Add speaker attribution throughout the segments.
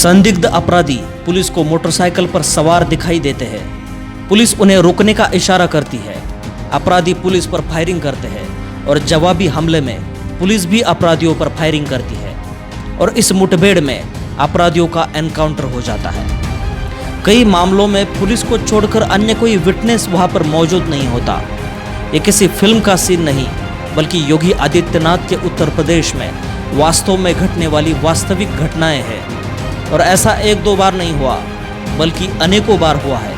Speaker 1: संदिग्ध अपराधी पुलिस को मोटरसाइकिल पर सवार दिखाई देते हैं। पुलिस उन्हें रोकने का इशारा करती है। अपराधी पुलिस पर फायरिंग करते हैं और जवाबी हमले में पुलिस भी अपराधियों पर फायरिंग करती है और इस मुठभेड़ में अपराधियों का एनकाउंटर हो जाता है। कई मामलों में पुलिस को छोड़कर अन्य कोई विटनेस वहां पर मौजूद नहीं होता। ये किसी फिल्म का सीन नहीं, बल्कि योगी आदित्यनाथ के उत्तर प्रदेश में वास्तव में घटने वाली वास्तविक घटनाएं हैं। और ऐसा एक दो बार नहीं हुआ, बल्कि अनेकों बार हुआ है।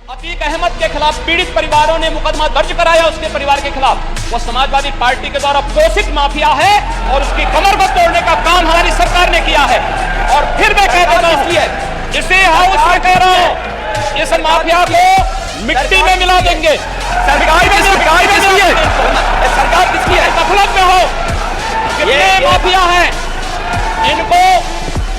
Speaker 2: अतीक अहमद के खिलाफ पीड़ित परिवारों ने मुकदमा दर्ज कराया। उसके परिवार के खिलाफ वो समाजवादी पार्टी के द्वारा पोषित माफिया है और उसकी कमर को तोड़ने का काम हमारी सरकार ने किया है। और फिर मैं कह देता हूं, इसे हाउस में कह रहा हूं, इस माफिया को मिट्टी में मिला देंगे। सरकार किसकी है? सरकार किसकी है? गफलत में हो, कितने माफिया हैं, इनको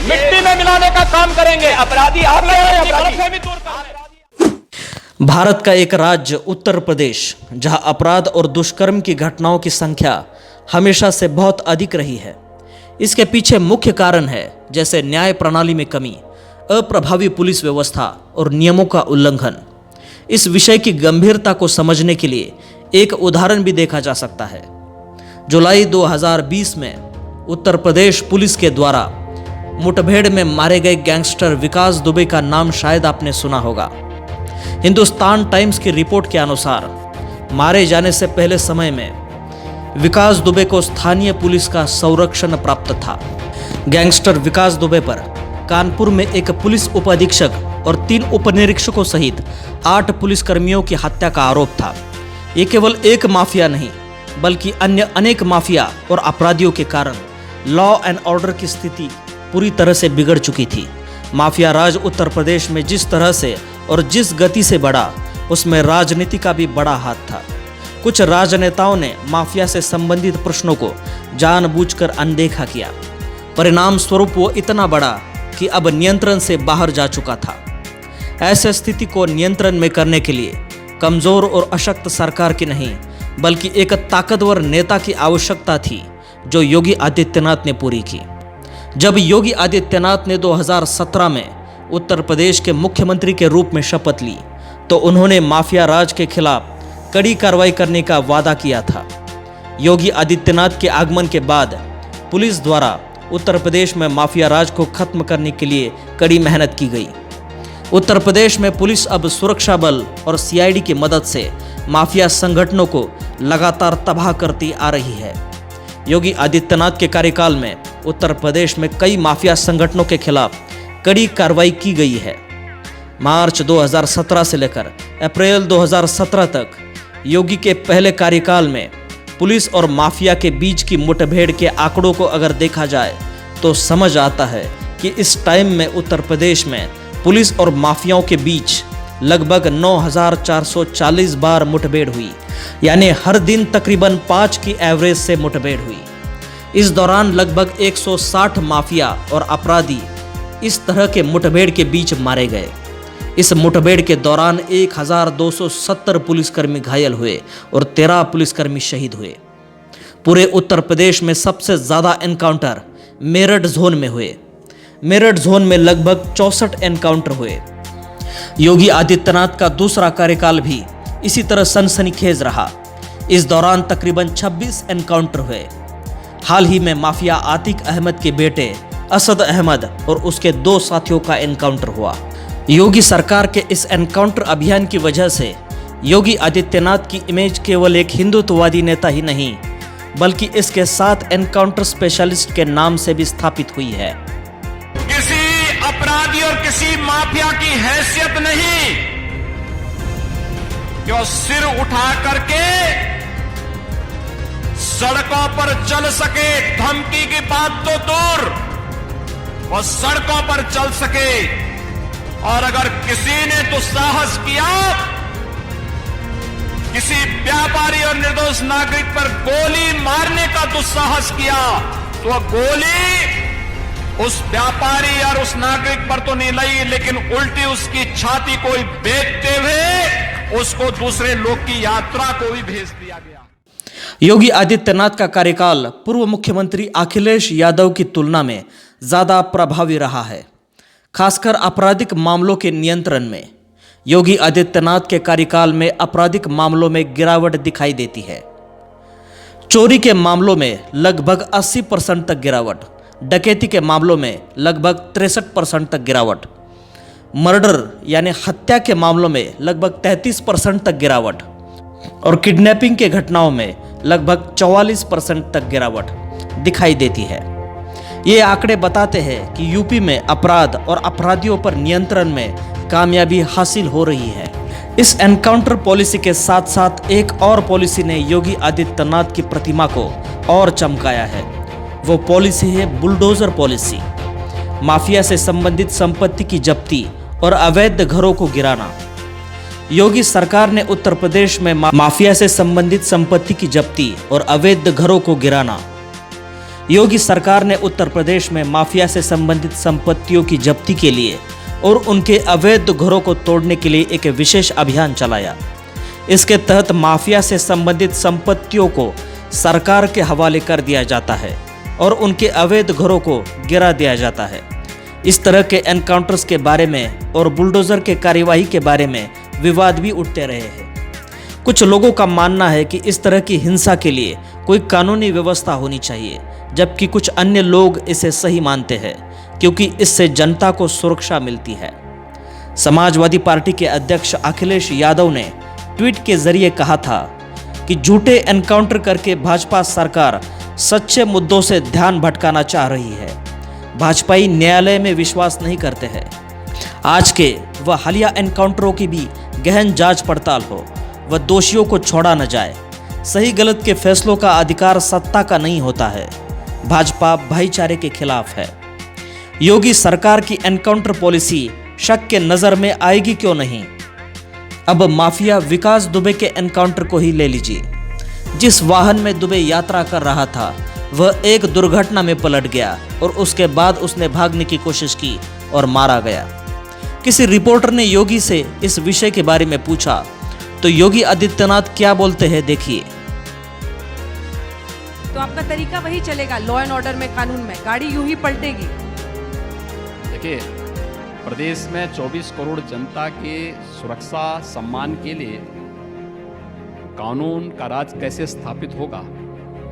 Speaker 2: मिट्टी में मिलाने का काम करेंगे। अपराधी आप गलतफहमी दूर करें।
Speaker 1: भारत का एक राज्य उत्तर प्रदेश, जहां अपराध और दुष्कर्म की घटनाओं की संख्या हमेशा से बहुत अधिक रही है। इसके पीछे मुख्य कारण है जैसे न्याय प्रणाली में कमी, अप्रभावी पुलिस व्यवस्था और नियमों का उल्लंघन। इस विषय की गंभीरता को समझने के लिए एक उदाहरण भी देखा जा सकता है। जुलाई 2020 में उत्तर प्रदेश पुलिस के द्वारा मुठभेड़ में मारे गए गैंगस्टर विकास दुबे का नाम शायद आपने सुना होगा। हिंदुस्तान टाइम्स की रिपोर्ट के अनुसार मारे जाने से पहले समय में विकास दुबे को स्थानीय पुलिस का संरक्षण प्राप्त था। गैंगस्टर विकास दुबे पर कानपुर में एक पुलिस उपाधीक्षक और 3 उपनिरीक्षकों सहित 8 पुलिसकर्मियों की हत्या का आरोप था। ये केवल एक माफिया नहीं, बल्कि अन्य अनेक माफिया और अपराधियों के कारण लॉ एंड ऑर्डर की स्थिति पूरी तरह से बिगड़ चुकी थी। माफिया राज उत्तर प्रदेश में जिस तरह से और जिस गति से बढ़ा, उसमें राजनीति का भी बड़ा हाथ था। कुछ राजनेताओं ने माफिया से संबंधित प्रश्नों को जानबूझकर अनदेखा किया। परिणाम स्वरूप वो इतना बड़ा कि अब नियंत्रण से बाहर जा चुका था। ऐसे स्थिति को नियंत्रण में करने के लिए कमजोर और अशक्त सरकार की नहीं, बल्कि एक ताकतवर नेता की आवश्यकता थी, जो योगी आदित्यनाथ ने पूरी की। जब योगी आदित्यनाथ ने 2017 में उत्तर प्रदेश के मुख्यमंत्री के रूप में शपथ ली, तो उन्होंने माफिया राज के खिलाफ कड़ी कार्रवाई करने का वादा किया था। योगी आदित्यनाथ के आगमन के बाद पुलिस द्वारा उत्तर प्रदेश में माफिया राज को खत्म करने के लिए कड़ी मेहनत की गई। उत्तर प्रदेश में पुलिस अब सुरक्षा बल और सीआईडी की मदद से माफिया संगठनों को लगातार तबाह करती आ रही है। योगी आदित्यनाथ के कार्यकाल में उत्तर प्रदेश में कई माफिया संगठनों के खिलाफ कड़ी कार्रवाई की गई है। मार्च 2017 से लेकर अप्रैल 2017 तक योगी के पहले कार्यकाल में पुलिस और माफिया के बीच की मुठभेड़ के आंकड़ों को अगर देखा जाए तो समझ आता है कि इस टाइम में उत्तर प्रदेश में पुलिस और माफियाओं के बीच लगभग 9,440 बार मुठभेड़ हुई, यानी हर दिन तकरीबन 5 की एवरेज से मुठभेड़ हुई। इस दौरान लगभग 160 माफिया और अपराधी इस तरह के मुठभेड़ के बीच मारे गए। इस मुठभेड़ के दौरान 1270 पुलिसकर्मी घायल हुए और 13 पुलिसकर्मी शहीद हुए। पूरे उत्तर प्रदेश में सबसे ज्यादा एनकाउंटर मेरठ जोन में हुए। मेरठ जोन में लगभग 64 एनकाउंटर हुए। योगी आदित्यनाथ का दूसरा कार्यकाल भी इसी तरह सनसनीखेज रहा। इस दौरान तकरीबन 26 एनकाउंटर हुए। हाल ही में माफिया आतिक अहमद के बेटे असद अहमद और उसके 2 साथियों का एनकाउंटर हुआ। योगी सरकार के इस एनकाउंटर अभियान की वजह से योगी आदित्यनाथ की इमेज केवल एक हिंदुत्ववादी नेता ही नहीं, बल्कि इसके साथ एनकाउंटर स्पेशलिस्ट के नाम से भी स्थापित हुई है।
Speaker 2: किसी अपराधी और किसी माफिया की हैसियत नहीं कि वो सिर उठा करके सड़कों पर चल सके। धमकी की बात तो दूर, वो सड़कों पर चल सके। और अगर किसी ने दुस्साहस किया, किसी व्यापारी और निर्दोष नागरिक पर गोली मारने का दुस्साहस किया, तो वह गोली उस व्यापारी और उस नागरिक पर तो नहीं लगी, लेकिन उल्टी उसकी छाती को बेचते हुए उसको दूसरे लोग की यात्रा को भी भेज दिया गया।
Speaker 1: योगी आदित्यनाथ का कार्यकाल पूर्व मुख्यमंत्री अखिलेश यादव की तुलना में ज़्यादा प्रभावी रहा है। खासकर आपराधिक मामलों के नियंत्रण में योगी आदित्यनाथ के कार्यकाल में आपराधिक मामलों में गिरावट दिखाई देती है। चोरी के मामलों में लगभग 80% तक गिरावट, डकैती के मामलों में लगभग 63% तक गिरावट, मर्डर यानी हत्या के मामलों में लगभग 33% तक गिरावट और किडनैपिंग के घटनाओं में लगभग 44% तक गिरावट दिखाई देती है। ये आंकड़े बताते हैं कि यूपी में अपराध और अपराधियों पर नियंत्रण में कामयाबी हासिल हो रही है। इस एनकाउंटर पॉलिसी के साथ साथ एक और पॉलिसी ने योगी आदित्यनाथ की प्रतिमा को और चमकाया है। वो पॉलिसी है बुलडोजर पॉलिसी। माफिया से संबंधित संपत्ति की जब्ती और अवैध घरों को गिराना। योगी सरकार ने उत्तर प्रदेश में माफिया से संबंधित संपत्ति की जब्ती और अवैध घरों को गिराना। योगी सरकार ने उत्तर प्रदेश में माफिया से संबंधित संपत्तियों की जब्ती के लिए और उनके अवैध घरों को तोड़ने के लिए एक विशेष अभियान चलाया। इसके तहत माफिया से संबंधित संपत्तियों को सरकार के हवाले कर दिया जाता है और उनके अवैध घरों को गिरा दिया जाता है। इस तरह के एनकाउंटर्स के बारे में और बुलडोजर के कार्यवाही के बारे में विवाद भी उठते रहे हैं। कुछ लोगों का मानना है कि इस तरह की हिंसा के लिए कोई कानूनी व्यवस्था होनी चाहिए, जबकि कुछ अन्य लोग इसे सही मानते हैं क्योंकि इससे जनता को सुरक्षा मिलती है। समाजवादी पार्टी के अध्यक्ष अखिलेश यादव ने ट्वीट के जरिए कहा था कि झूठे एनकाउंटर करके भाजपा सरकार सच्चे मुद्दों से ध्यान भटकाना चाह रही है। भाजपाई न्यायालय में विश्वास नहीं करते हैं। आज के व हालिया एनकाउंटरों की भी गहन जांच पड़ताल हो व दोषियों को छोड़ा न जाए। सही गलत के फैसलों का अधिकार सत्ता का नहीं होता है। भाजपा भाईचारे के खिलाफ है। योगी सरकार की एनकाउंटर पॉलिसी शक के नजर में आएगी क्यों नहीं। अब माफिया विकास दुबे के एनकाउंटर को ही ले लीजिए। जिस वाहन में दुबे यात्रा कर रहा था वह एक दुर्घटना में पलट गया और उसके बाद उसने भागने की कोशिश की और मारा गया। किसी रिपोर्टर ने योगी से इस विषय के बारे में पूछा तो योगी आदित्यनाथ क्या बोलते हैं, देखिए।
Speaker 3: तो आपका तरीका वही चलेगा, लॉ एंड ऑर्डर में, कानून में, गाड़ी यूं ही पलटेगी।
Speaker 2: देखिए, प्रदेश में 24 करोड़ जनता के सुरक्षा सम्मान के लिए कानून का राज कैसे स्थापित होगा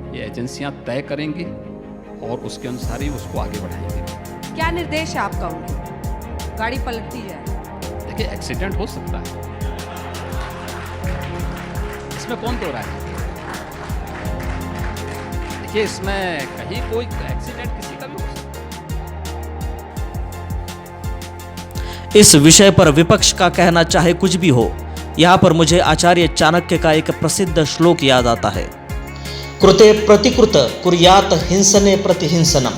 Speaker 2: ये एजेंसियां तय करेंगी और उसके अनुसार ही उसको आगे बढ़ाएंगे।
Speaker 3: क्या निर्देश है आपका उन्हें? गाड़ी पलटती जाए।
Speaker 2: देखिए, एक्सीडेंट हो सकता है, इसमें कौन तोड़ रहा है? देखिए, इसमें कहीं कोई एक्सीडेंट किसी का भी हो सकता है।
Speaker 1: इस विषय पर विपक्ष का कहना चाहे कुछ भी हो, यहाँ पर मुझे आचार्य चाणक्य का एक प्रसिद्ध श्लोक याद आता है। कृते प्रतिकृत कुर्यात हिंसने प्रतिहिंसनम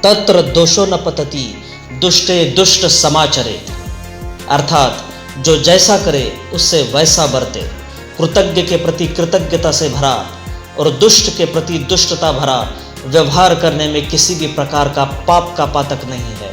Speaker 1: तत्र दोषो न पतति दुष्टे दुष्ट समाचरेत। अर्थात जो जैसा करे उससे वैसा बरते, कृतज्ञ के प्रति कृतज्ञता से भरा और दुष्ट के प्रति दुष्टता भरा व्यवहार करने में किसी भी प्रकार का पाप का पातक नहीं है।